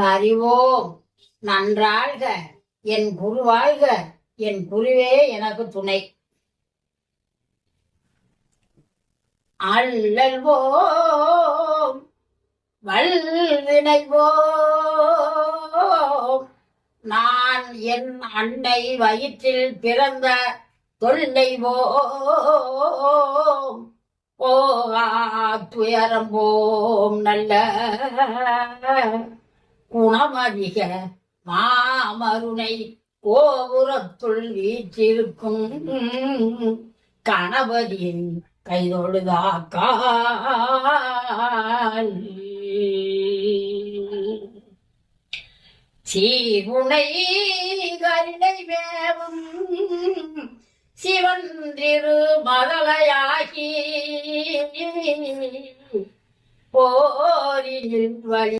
அறிவோம் நன்றாழ்க என் குருவாழ்க என் குருவே எனக்கு துணை. அல்லல்வோம் வல்வினைவோம் நான் என் அன்னை வயிற்றில் பிறந்த தொல்லைவோம் துயரம்போம் நல்ல குணமதிக மாமருணை கோபுரத்துள் வீற்றிருக்கும் கணபதியின் கைதொழுதாக்கால் சீவுனை கருணை வேவும் சிவன்றிரு மதலையாகி போரில் வழி